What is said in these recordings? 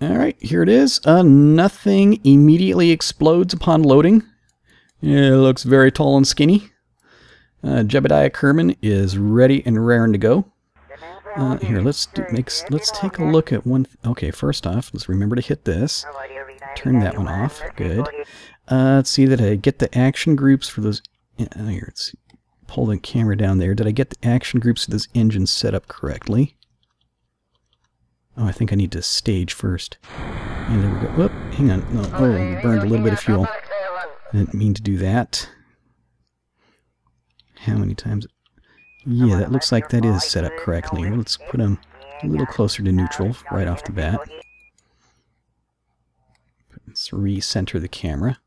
Alright, here it is. Nothing immediately explodes upon loading. It looks very tall and skinny. Jebediah Kerman is ready and raring to go. Here, let's take a look at one. Okay, first off, let's remember to hit this. Turn that one off. Good. Let's see that I get the action groups for those. Here, let's pull the camera down there. Did I get the action groups for those engines set up correctly? Oh, I think I need to stage first. And there we go. Whoop, hang on. No, oh, we burned a little bit of fuel. I didn't mean to do that. How many times? Yeah, that looks like that is set up correctly. Let's put them a little closer to neutral right off the bat. Let's recenter the camera.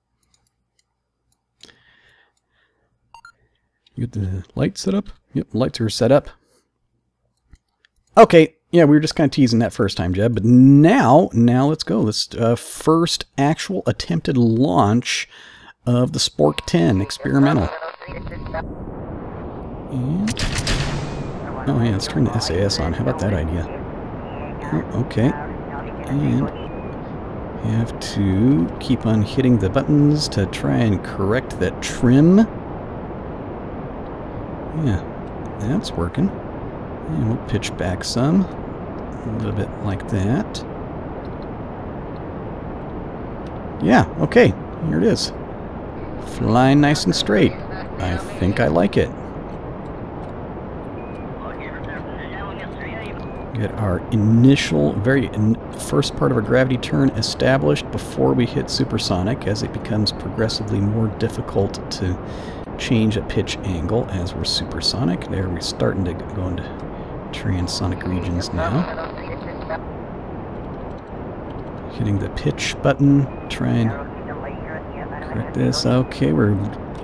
You get the lights set up? Yep, lights are set up. Okay, yeah, we were just kind of teasing that first time, Jeb, but now let's go. Let's first actual attempted launch of the Spork 10 experimental. And, oh yeah, let's turn the SAS on. How about that idea? Oh, okay. And have to keep on hitting the buttons to try and correct that trim. Yeah, that's working. And we'll pitch back some. A little bit like that. Yeah, okay. Here it is. Flying nice and straight. I think I like it. Get our initial, first part of our gravity turn established before we hit supersonic, as it becomes progressively more difficult to change a pitch angle as we're supersonic. There, we're starting to go into transonic regions now. Hitting the pitch button, try and correct this. Okay, we're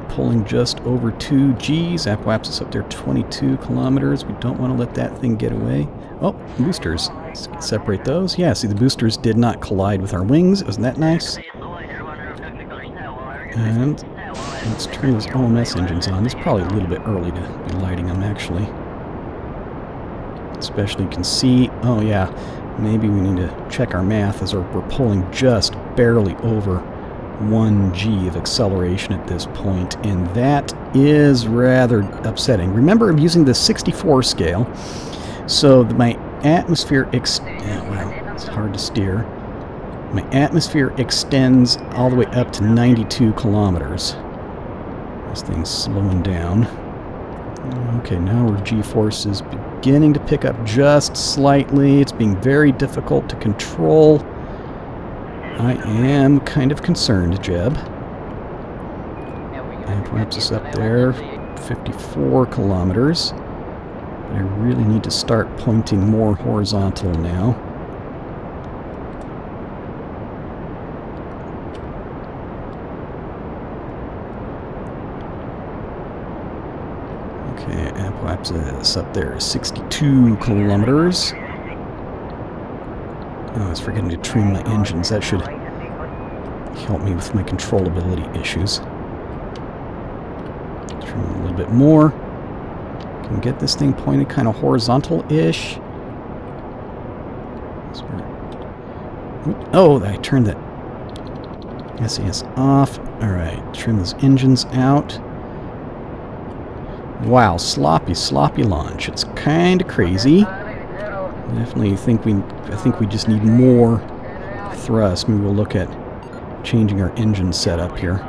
pulling just over 2 Gs. Apoapsis is up there 22 kilometers. We don't want to let that thing get away. Oh, boosters. Let's separate those. Yeah, see, the boosters did not collide with our wings. Wasn't that nice? And let's turn those OMS engines on. It's probably a little bit early to be lighting them, actually. Especially you can see, oh yeah, maybe we need to check our math as we're pulling just barely over 1 G of acceleration at this point, and that is rather upsetting. Remember, I'm using the 64 scale, so my atmosphere well, it's hard to steer. My atmosphere extends all the way up to 92 kilometers. This thing's slowing down. Okay, now our G-force is beginning to pick up just slightly. It's being very difficult to control. I am kind of concerned, Jeb. And perhaps it's up there, 54 kilometers. But I really need to start pointing more horizontal now. Okay, Apoapsis up there, 62 kilometers. Oh, I was forgetting to trim my engines. That should help me with my controllability issues. Trim a little bit more. Can get this thing pointed kind of horizontal-ish. Oh, I turned that SAS off. Alright, trim those engines out. Wow, sloppy launch. It's kind of crazy. Definitely I think we just need more thrust. Maybe we'll look at changing our engine setup here.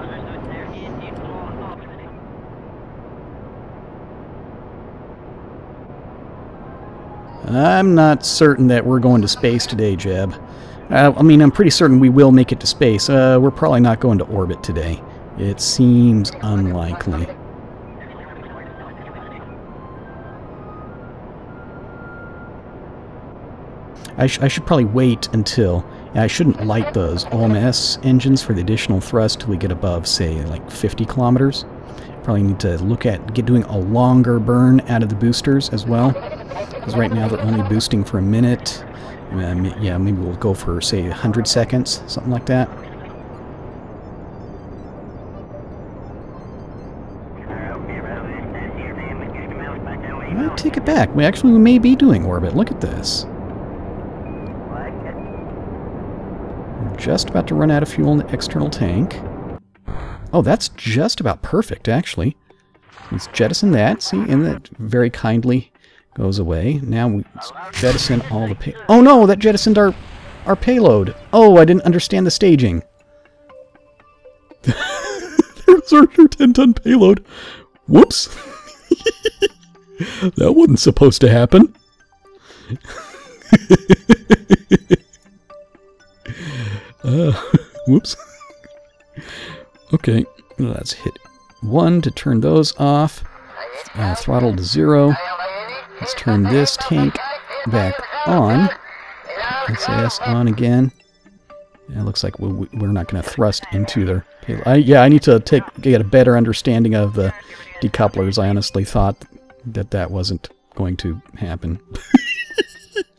I'm not certain that we're going to space today, Jeb. I mean, I'm pretty certain we will make it to space. We're probably not going to orbit today. It seems unlikely. I should probably wait until... I shouldn't light those OMS engines for the additional thrust till we get above, say, like 50 kilometers. Probably need to look at doing a longer burn out of the boosters as well. Because right now they're only boosting for a minute. Yeah, maybe we'll go for, say, 100 seconds, something like that. I take it back. We may be doing orbit. Look at this. I'm just about to run out of fuel in the external tank. Oh, that's just about perfect, actually. Let's jettison that. See, and that very kindly goes away. Now we jettison all the oh no, that jettisoned our payload. Oh, I didn't understand the staging. There's our 10-ton payload. Whoops. That wasn't supposed to happen. Whoops. Okay, let's hit 1 to turn those off. Throttle to 0. Let's turn this tank back on. SAS on again. Yeah, it looks like we're not going to thrust into their payload. Yeah, I need to get a better understanding of the decouplers. I honestly thought that wasn't going to happen.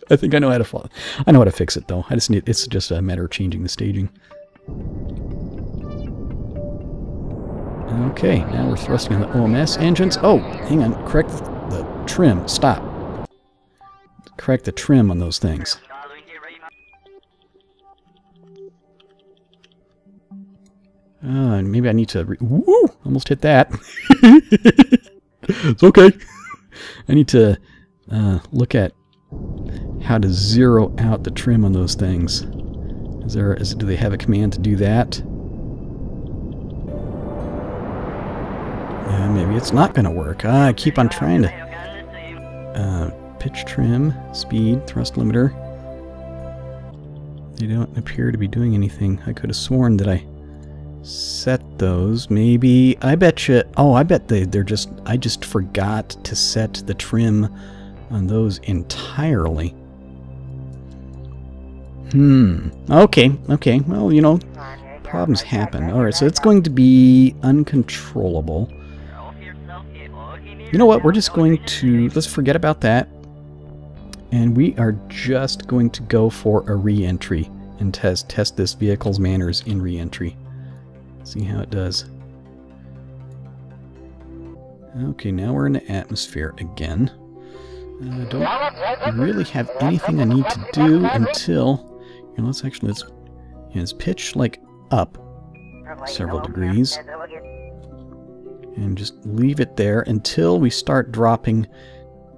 I think I know how to fix it though. It's just a matter of changing the staging. Okay, now we're thrusting on the OMS engines. Oh, hang on. Correct the trim. Stop. Correct the trim on those things. Maybe I need to... Woo! Almost hit that. It's okay. I need to look at how to zero out the trim on those things. Do they have a command to do that? Maybe it's not going to work. I keep on trying to... pitch trim, speed, thrust limiter. They don't appear to be doing anything. I could have sworn that I set those. Maybe... I bet you... Oh, I bet they're just... I just forgot to set the trim on those entirely. Okay. Okay. Well, you know, problems happen. Alright, so it's going to be uncontrollable. You know what? We're just going to... Let's forget about that. And we are just going to go for a re-entry and test this vehicle's manners in re-entry. See how it does. Okay, now we're in the atmosphere again. I don't really have anything I need to do until... You know, let's pitch like up several degrees. And just leave it there until we start dropping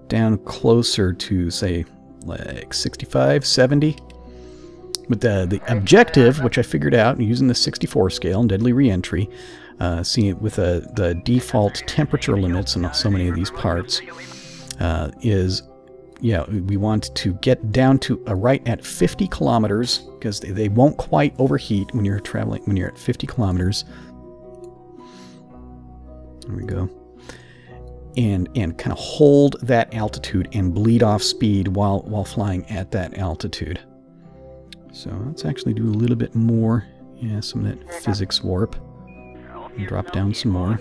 down closer to, say, like 65, 70. But the objective, which I figured out using the 64 scale and deadly reentry, seeing it with the default temperature limits on so many of these parts, is, yeah, we want to get down to right at 50 kilometers, because they won't quite overheat when you're traveling, when you're at 50 kilometers. There we go. And kind of hold that altitude and bleed off speed while flying at that altitude. So let's actually do a little bit more. Yeah, some of that physics warp. And drop down some more.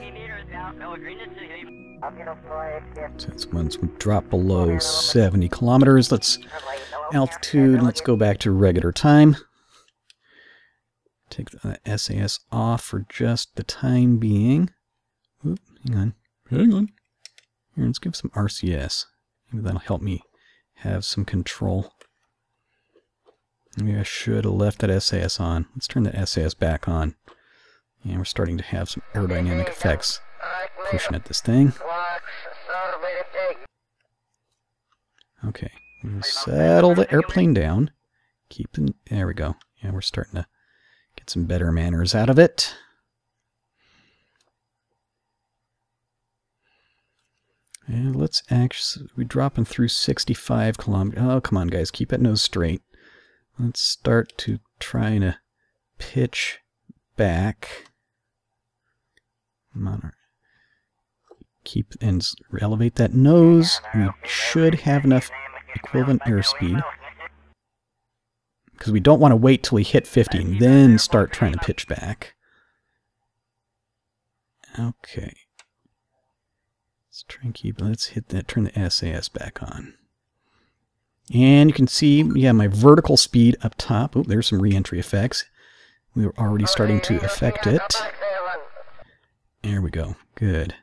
So once we drop below 70 kilometers, let's go back to regular time. Take the SAS off for just the time being. Oop, hang on. Here, let's give some RCS. Maybe that'll help me have some control. Maybe I should have left that SAS on. Let's turn that SAS back on. And we're starting to have some aerodynamic effects pushing at this thing. Okay, we'll settle the airplane down. There we go. Yeah, we're starting to get some better manners out of it. And let's actually, we're dropping through 65 kilometers. Oh, come on, guys, keep that nose straight. Let's start to try to pitch back. Come on. Keep and elevate that nose. We should have enough equivalent airspeed. Because we don't want to wait till we hit 50 and then start trying to pitch back. Okay. Let's try and keep, let's hit that, turn the SAS back on. And you can see, yeah, my vertical speed up top. Oh, there's some re-entry effects. We were already starting to affect it. There we go. Good.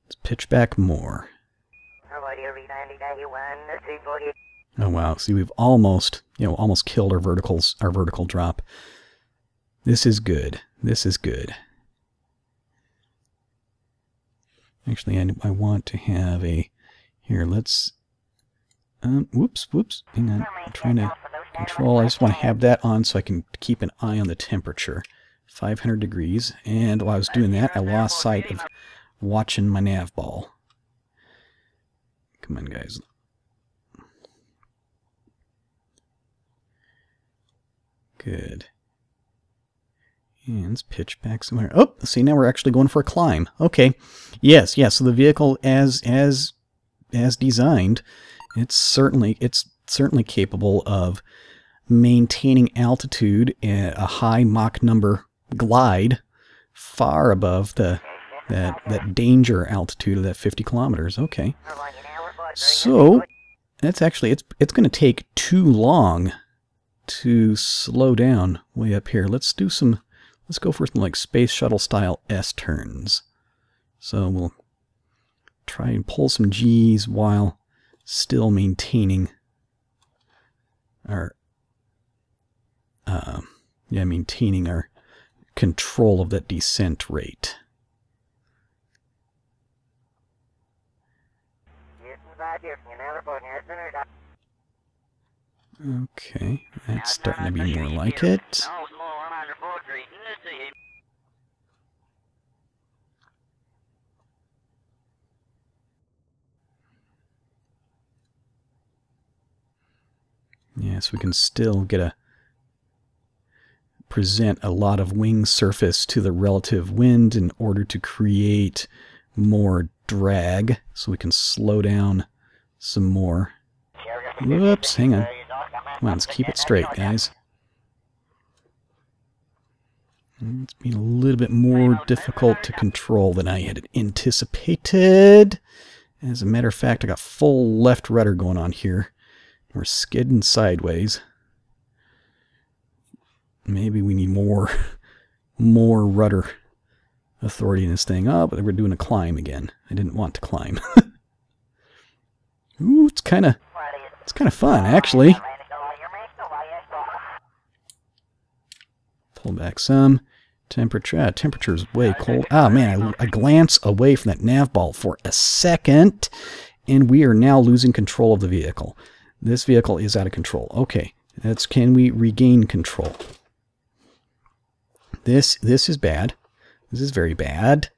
Let's pitch back more. Oh wow, see, we've almost, almost killed our vertical drop. This is good. This is good. Actually, I want to have a, here, let's, whoops, hang on, I'm trying to control, I just want to have that on so I can keep an eye on the temperature. 500 degrees, and while I was doing that, I lost sight of watching my nav ball. Come on, guys. Good. And let's pitch back somewhere. Oh, see, now we're actually going for a climb. Okay. Yes. So the vehicle, as designed, it's certainly capable of maintaining altitude at a high Mach number glide, far above that danger altitude of that 50 kilometers. Okay. So that's actually it's going to take too long to slow down way up here. Let's go for something like space shuttle style S-turns. So we'll try and pull some G's while still maintaining our maintaining our control of that descent rate. Okay, that's starting to be more like it. Yes, we can still present a lot of wing surface to the relative wind in order to create more drag, so we can slow down some more. Whoops, hang on. Come on, let's keep it straight, guys. It's been a little bit more difficult to control than I had anticipated. As a matter of fact, I got full left rudder going on here. We're skidding sideways. Maybe we need more rudder authority in this thing. Oh, but we're doing a climb again. I didn't want to climb. Ooh, it's kind of fun, actually. Pull back some. Temperature's way cold. Ah, man, I glance away from that nav ball for a second, and we are now losing control of the vehicle. This vehicle is out of control. Okay, can we regain control? This is bad. This is very bad.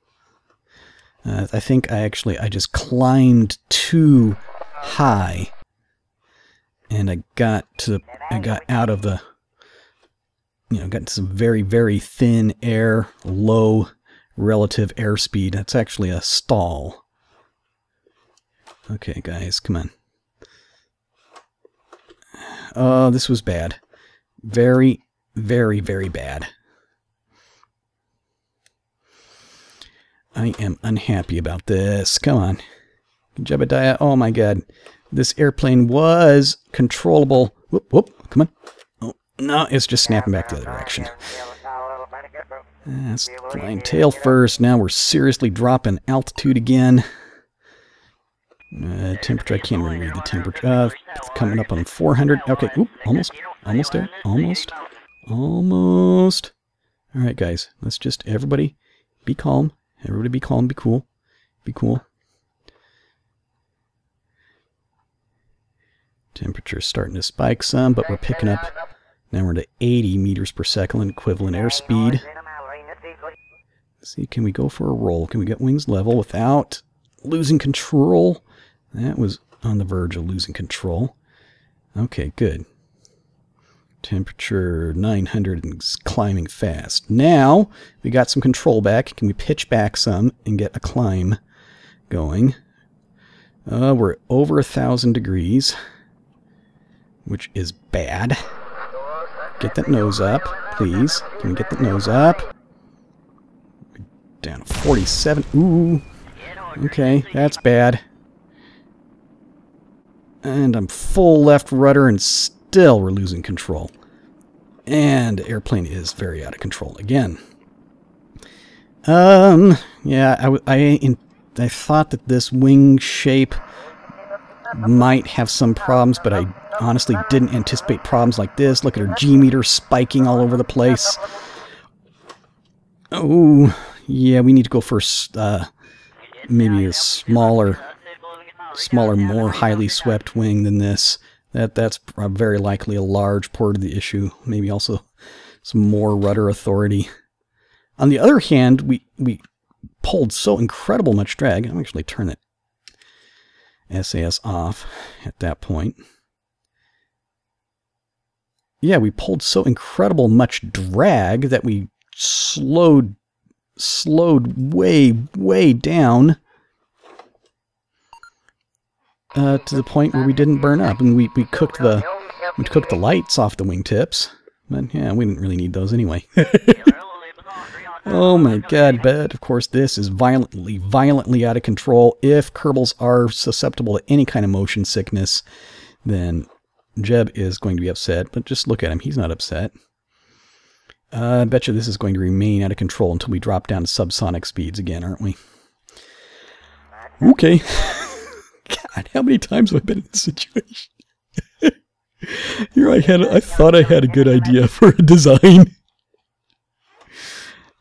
I think I just climbed too high, and I got out of the, got into some very, very thin air, low relative airspeed. That's actually a stall. Okay, guys, come on. Oh, this was bad. Very, very, very bad. I am unhappy about this. Come on. Jebediah, oh my god. This airplane was controllable. Whoop, come on. Oh, no, it's just snapping back the other direction. That's flying tail first. Now we're seriously dropping altitude again. Temperature, I can't even read the temperature. It's coming up on 400. Okay, oop, almost there. Almost. Alright, guys, let's just, everybody be calm. Everybody be calm, be cool. Be cool. Temperature's starting to spike some, but we're picking up. Now we're to 80 meters per second equivalent airspeed. Let's see, can we go for a roll? Can we get wings level without losing control? That was on the verge of losing control. Okay, good. Temperature 900 and climbing fast. Now we got some control back. Can we pitch back some and get a climb going? We're over 1,000 degrees, which is bad. Get that nose up, please. Can we get that nose up? Down to 47. Ooh. Okay, that's bad. And I'm full left rudder and still we're losing control. And the airplane is very out of control again. Yeah, I thought that this wing shape might have some problems, but I honestly didn't anticipate problems like this. Look at her G-meter spiking all over the place. Oh, yeah, we need to go for maybe a smaller, more highly swept wing than this. That's very likely a large part of the issue. Maybe also some more rudder authority. On the other hand, we pulled so incredible much drag. I'm actually turn that SAS off at that point. Yeah, we pulled so incredible much drag that we slowed way down to the point where we didn't burn up, and we cooked the lights off the wingtips. But yeah, we didn't really need those anyway. Oh my god, but of course this is violently out of control. If Kerbals are susceptible to any kind of motion sickness, then Jeb is going to be upset. But just look at him, he's not upset. I bet you this is going to remain out of control until we drop down to subsonic speeds again, aren't we? Okay. God, how many times have I been in this situation? Here I thought I had a good idea for a design.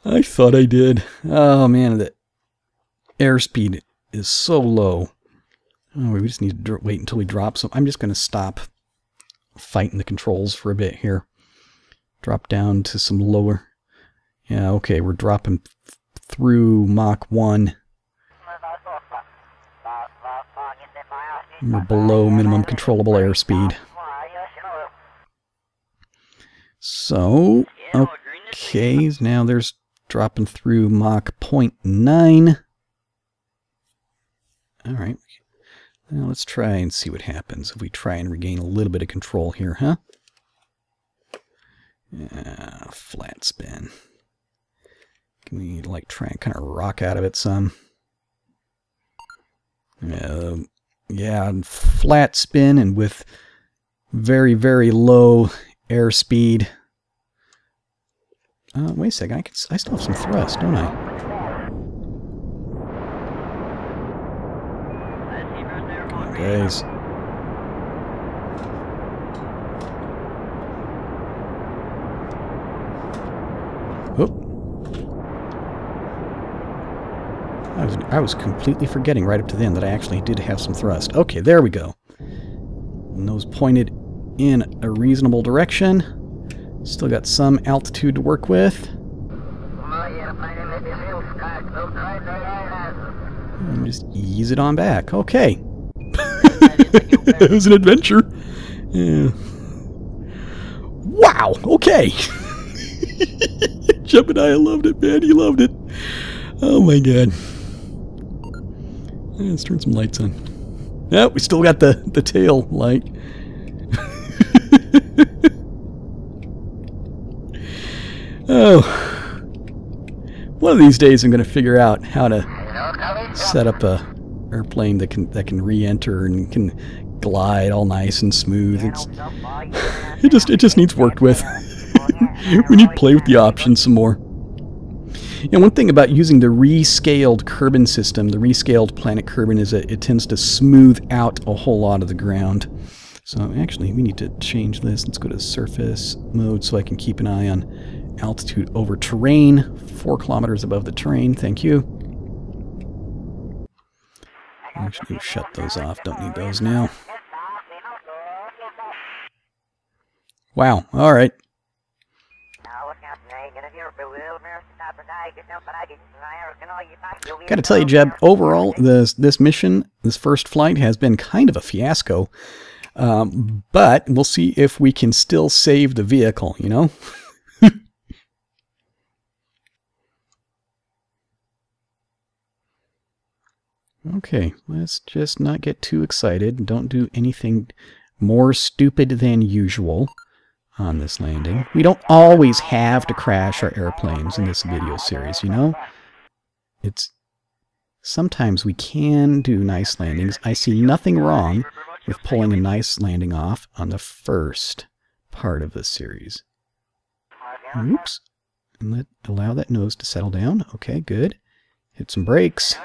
I thought I did. Oh man, the airspeed is so low. Oh, we just need to wait until we drop some. I'm just going to stop fighting the controls for a bit here. Drop down to some lower. Yeah, okay, we're dropping through Mach 1. We're below minimum controllable airspeed. So, okay, now there's dropping through Mach 0.9. Alright, now let's try and see what happens if we try and regain a little bit of control here, huh? Yeah, flat spin. Can we like try and kind of rock out of it some? Yeah, flat spin and with very, very low airspeed. Wait a second, I still have some thrust, don't I? Come on, guys. Whoop. I was completely forgetting right up to then that I actually did have some thrust. Okay, there we go. Nose pointed in a reasonable direction. Still got some altitude to work with. And just ease it on back. Okay. It was an adventure. Yeah. Wow, okay. Jebediah loved it, man. He loved it. Oh my god. Let's turn some lights on. Yeah, we still got the tail light. Oh. One of these days I'm going to figure out how to set up a airplane that can re-enter and can glide all nice and smooth. It just needs worked with. We need to play with the options some more. And one thing about using the rescaled Kerbin system, the rescaled Planet Kerbin, is that it tends to smooth out a whole lot of the ground. So actually, we need to change this. Let's go to surface mode so I can keep an eye on altitude over terrain. 4 kilometers above the terrain. Thank you. Actually, shut those off. Don't need those now. Wow. All right. Gotta tell you, Jeb, overall, this mission, this first flight, has been kind of a fiasco. But we'll see if we can still save the vehicle, you know? Okay, let's just not get too excited. Don't do anything more stupid than usual on this landing. We don't always have to crash our airplanes in this video series, you know? Sometimes we can do nice landings. I see nothing wrong with pulling a nice landing off on the first part of this series. Oops. And allow that nose to settle down. Okay, good. Hit some brakes.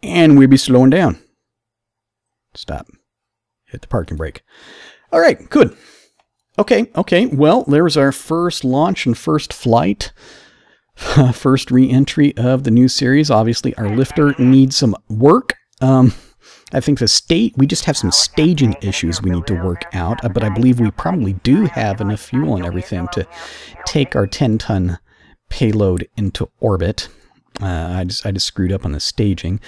and we'll be slowing down. Stop. Hit the parking brake. All right, good. Okay. Well, there's our first launch and first flight. First re-entry of the new series. Obviously, our lifter needs some work. I think we just have some staging issues we need to work out, but I believe we probably do have enough fuel and everything to take our 10-ton payload into orbit. I just screwed up on the staging.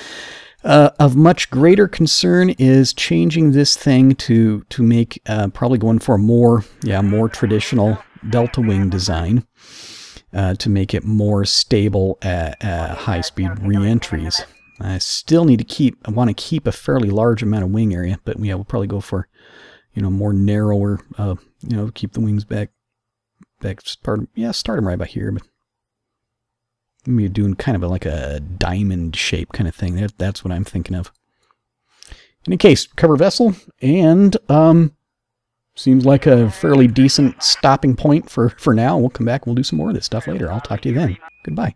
Of much greater concern is changing this thing to make probably going for a more traditional delta wing design to make it more stable at high-speed re-entries. I still need to want to keep a fairly large amount of wing area, but yeah, we'll probably go for more narrower. Keep the wings back. Start them right about here, but. Maybe doing kind of like a diamond shape kind of thing. That's what I'm thinking of. In any case, cover vessel, and seems like a fairly decent stopping point for now. We'll come back. We'll do some more of this stuff later. I'll talk to you then. Goodbye.